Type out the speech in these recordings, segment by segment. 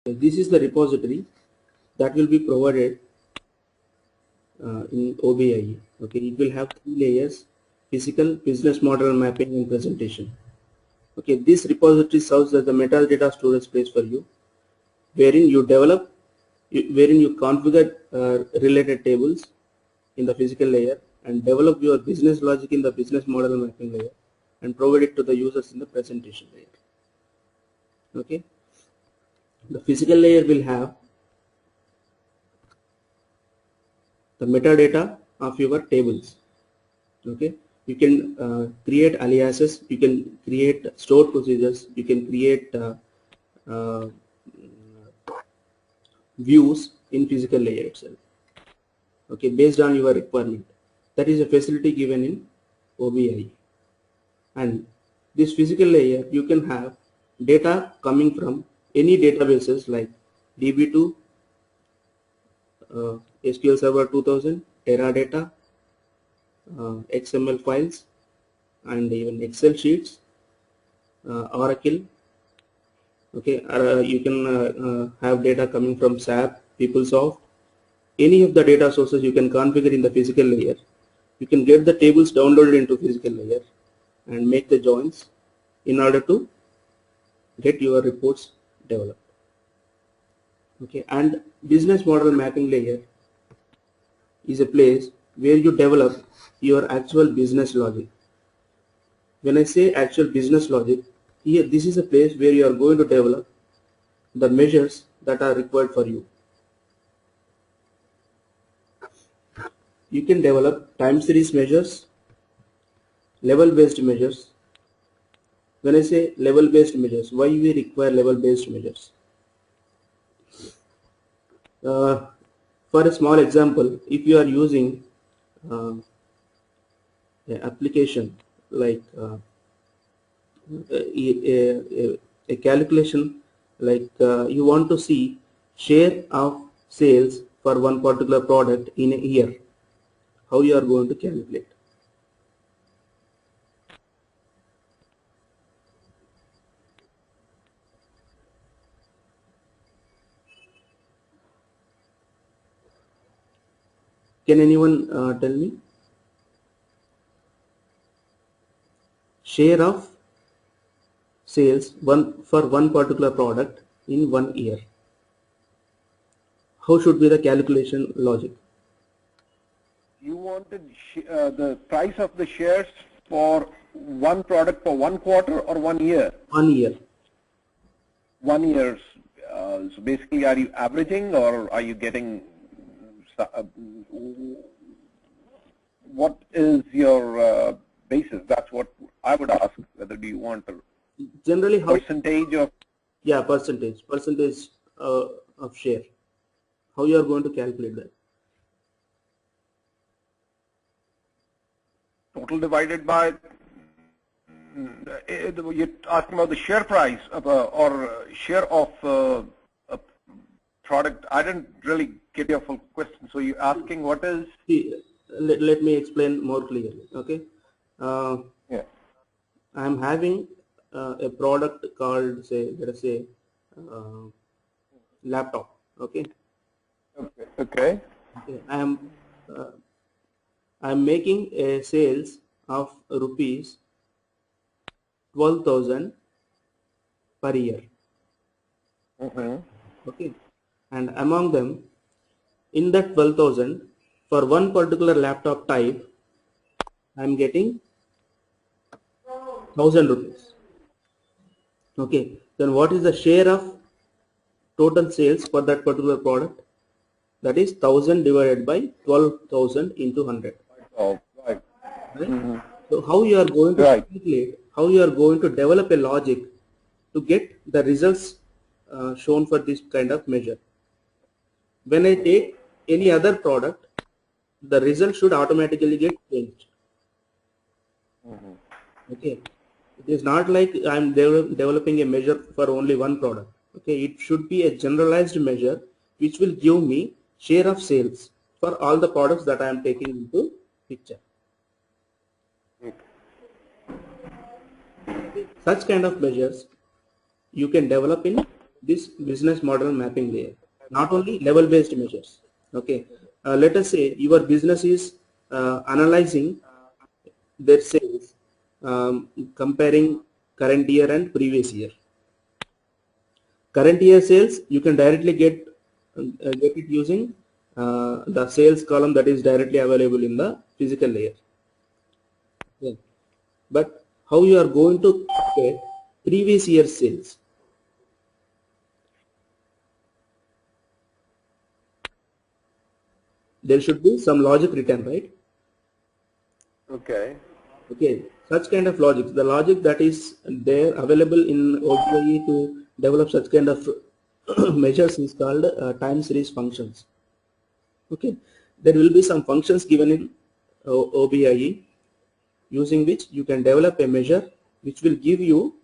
This is the repository that will be provided in OBIE. Okay, it will have 3 layers: physical, business model mapping, and presentation. Okay, this repository serves as the metadata storage space for you, wherein you develop, wherein you configure related tables in the physical layer and develop your business logic in the business model mapping layer and provide it to the users in the presentation layer. Okay, the physical layer will have the metadata of your tables. Okay, you can create aliases, you can create stored procedures, you can create uh, views in physical layer itself. Okay, based on your requirement. That is a facility given in OBIE. And this physical layer, you can have data coming from any databases like DB2, SQL Server 2000, Teradata, XML files, and even Excel sheets, Oracle. Okay, you can have data coming from SAP, PeopleSoft. Any of the data sources you can configure in the physical layer. You can get the tables downloaded into physical layer and make the joins in order to get your reports developed. Okay, and business model mapping layer is a place where you develop your actual business logic. When I say actual business logic, here this is a place where you are going to develop the measures that are required for you. You can develop time series measures, level based measures. When I say level based measures, why we require level based measures? For a small example, if you are using an application like a calculation, like you want to see share of sales for one particular product in a year, how you are going to calculate? Can anyone tell me? Share of sales for one particular product in 1 year. How should be the calculation logic? You wanted the price of the shares for one product for 1 quarter or 1 year? 1 year. 1 year. So basically, are you averaging or are you getting? What is your basis? That's what I would ask. Whether do you want a Generally, how percentage of? Yeah, percentage of share. How you are going to calculate that? Total divided by, you're asking about the share price of, or share of a product. I didn't really get your full question. So you're asking what is? See, let me explain more clearly. Okay. Yeah. I'm having a product called, say, let us say, laptop. Okay. Okay. Okay. I'm making a sales of rupees 12,000 per year. Okay, and among them, in that 12,000, for one particular laptop type, I'm getting 1,000 rupees. Okay, then what is the share of total sales for that particular product? That is 1,000 divided by 12,000 into 100. Oh, right. Right? So how you are going to calculate, how you are going to develop a logic to get the results shown for this kind of measure. When I take any other product, the result should automatically get changed. Okay, it is not like I'm developing a measure for only one product. Okay, it should be a generalized measure which will give me share of sales for all the products that I am taking into picture. Such kind of measures you can develop in this business model mapping layer, not only level based measures. Okay, let us say your business is analyzing their sales, comparing current year and previous year. Current year sales you can directly get it using the sales column that is directly available in the physical layer. Yeah. But how you are going to get previous year sales? There should be some logic written, right? Okay. Okay, such kind of logic, the logic that is there available in OBIE to develop such kind of measures is called time series functions. Okay, there will be some functions given in OBIE using which you can develop a measure which will give you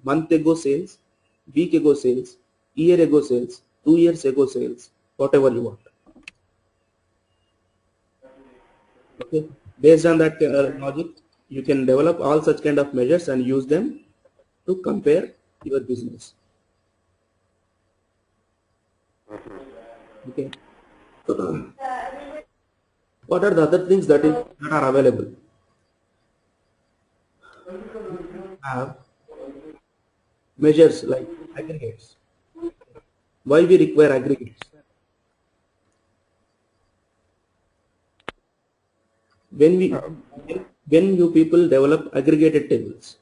month ago sales, week ago sales, year ago sales, 2 years ago sales, whatever you want. Okay, based on that logic, you can develop all such kind of measures and use them to compare your business. Okay. What are the other things that are available? Have measures like aggregates. Why we require aggregates? When you people develop aggregated tables?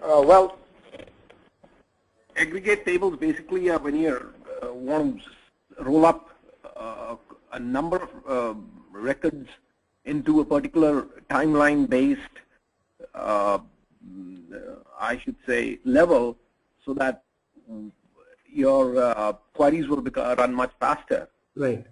Well, aggregate tables basically are when you want to roll up a number of records into a particular timeline based, I should say, level, so that your queries will run much faster. Right.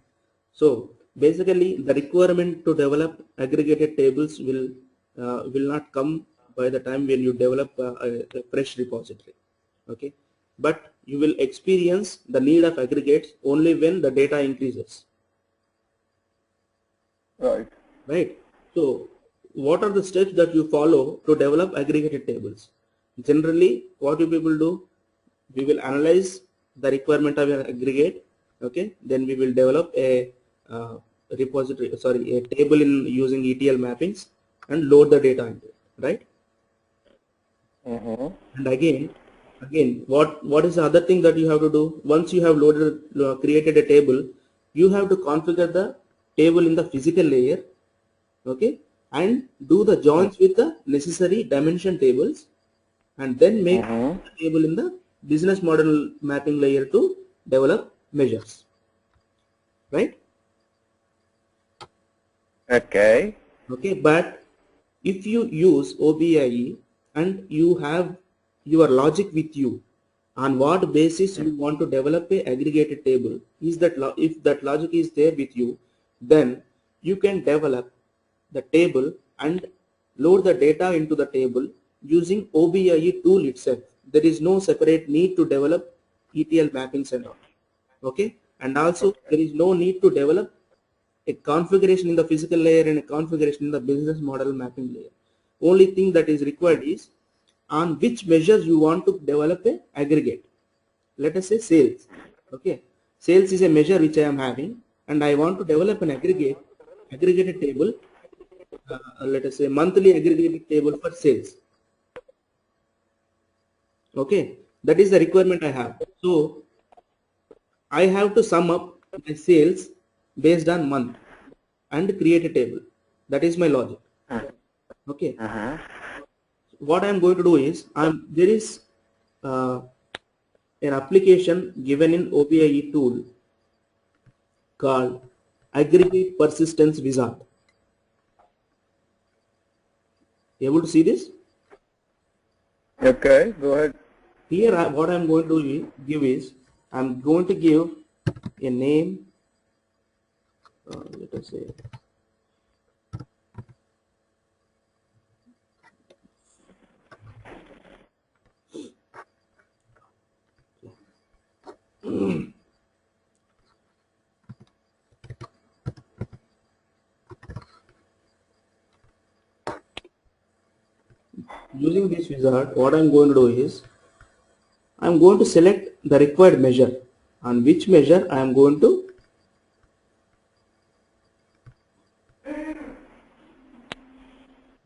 So basically, the requirement to develop aggregated tables will not come by the time when you develop a fresh repository. Okay, but you will experience the need of aggregates only when the data increases. Right. Right. So what are the steps that you follow to develop aggregated tables? Generally, what do people do? We will analyze the requirement of an aggregate. Okay, then we will develop a repository, sorry, a table in using ETL mappings and load the data into it, right? And again, what is the other thing that you have to do? Once you have loaded, created a table, you have to configure the table in the physical layer, okay, and do the joins with the necessary dimension tables, and then make the table in the business model mapping layer to develop measures, right? Okay. Okay, but if you use OBIE and you have your logic with you, on what basis you want to develop a aggregated table, is that if that logic is there with you, then you can develop the table and load the data into the table using OBIE tool itself. There is no separate need to develop ETL mappings and all. Okay, and also there is no need to develop a configuration in the physical layer and a configuration in the business model mapping layer. Only thing that is required is on which measures you want to develop a aggregate. Let us say sales. Okay, sales is a measure which I am having, and I want to develop an aggregated table. Let us say monthly aggregated table for sales. Okay, that is the requirement I have. So I have to sum up my sales based on month and create a table. That is my logic. Okay. What I am going to do is there is an application given in OBIE tool called Aggregate Persistence Wizard. Able to see this? Okay, go ahead. Here what I am going to give is I am going to give a name. Let us say Using this wizard, what I'm going to do is I'm going to select the required measure, on which measure I am going to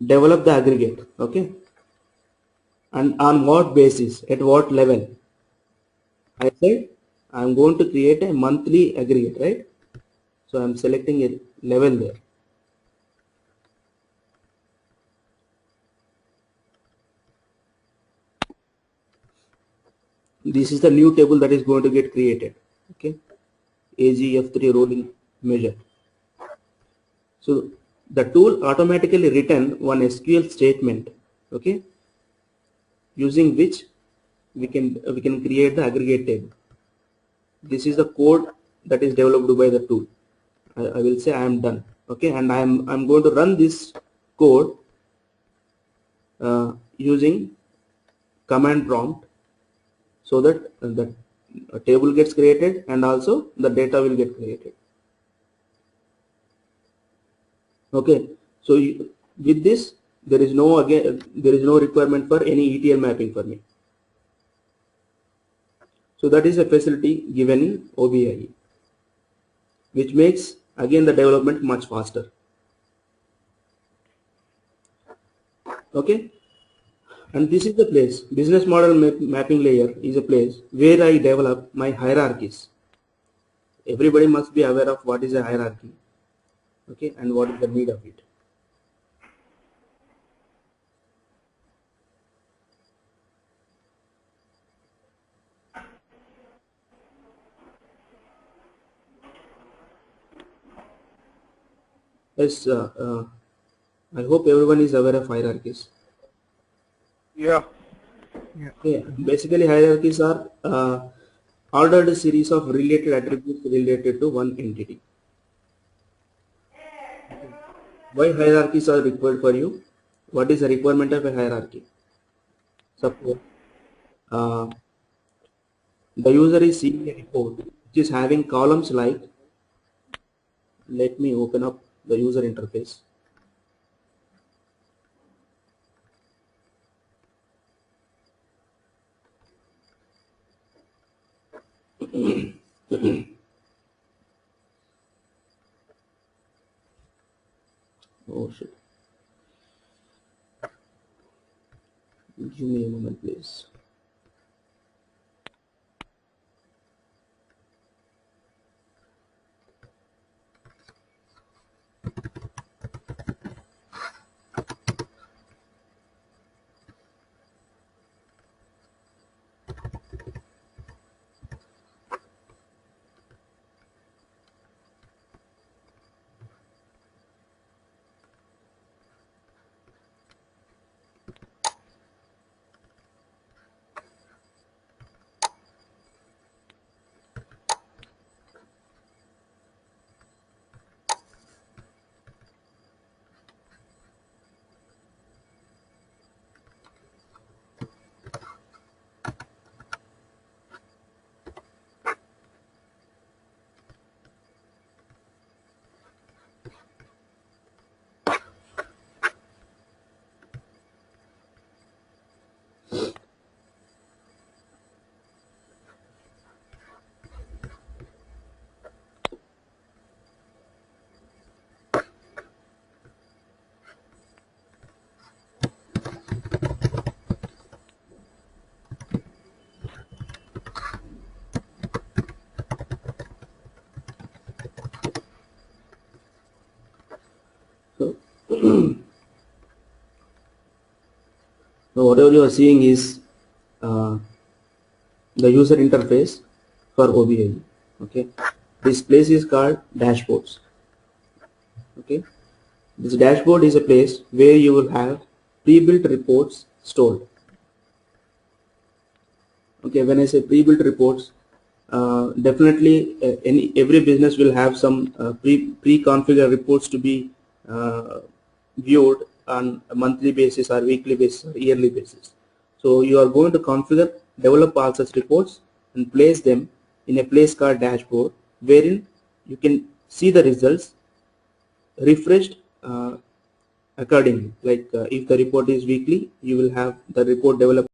develop the aggregate. Okay, and on what basis, at what level. I said I'm going to create a monthly aggregate, right? So I'm selecting a level there. This is the new table that is going to get created. Okay, AGF3 rolling measure. So the tool automatically return one SQL statement, okay, using which we can create the aggregate table. This is the code that is developed by the tool. I will say I am done. Okay, and I'm going to run this code using command prompt, so that the table gets created and also the data will get created. Okay, so with this there is no requirement for any ETL mapping for me. So that is a facility given in OBIE, which makes again the development much faster. Okay, and this is the place, business model mapping layer is a place where I develop my hierarchies. Everybody must be aware of what is a hierarchy, okay, and what is the need of it. Yes, I hope everyone is aware of hierarchies. Yeah. Okay, basically hierarchies are ordered series of related attributes related to one entity. Why hierarchies are required for you? What is the requirement of a hierarchy? Suppose the user is seeing a report which is having columns like, let me open up the user interface. Oh shit. Give me a moment, please. So, so whatever you are seeing is the user interface for OBI. Okay, this place is called dashboards. Okay, this dashboard is a place where you will have pre-built reports stored. Okay, when I say pre-built reports, definitely every business will have some pre-configured reports to be viewed on a monthly basis or weekly basis or yearly basis. So you are going to configure, develop all such reports and place them in a place called dashboard, wherein you can see the results refreshed accordingly. Like if the report is weekly, you will have the report developed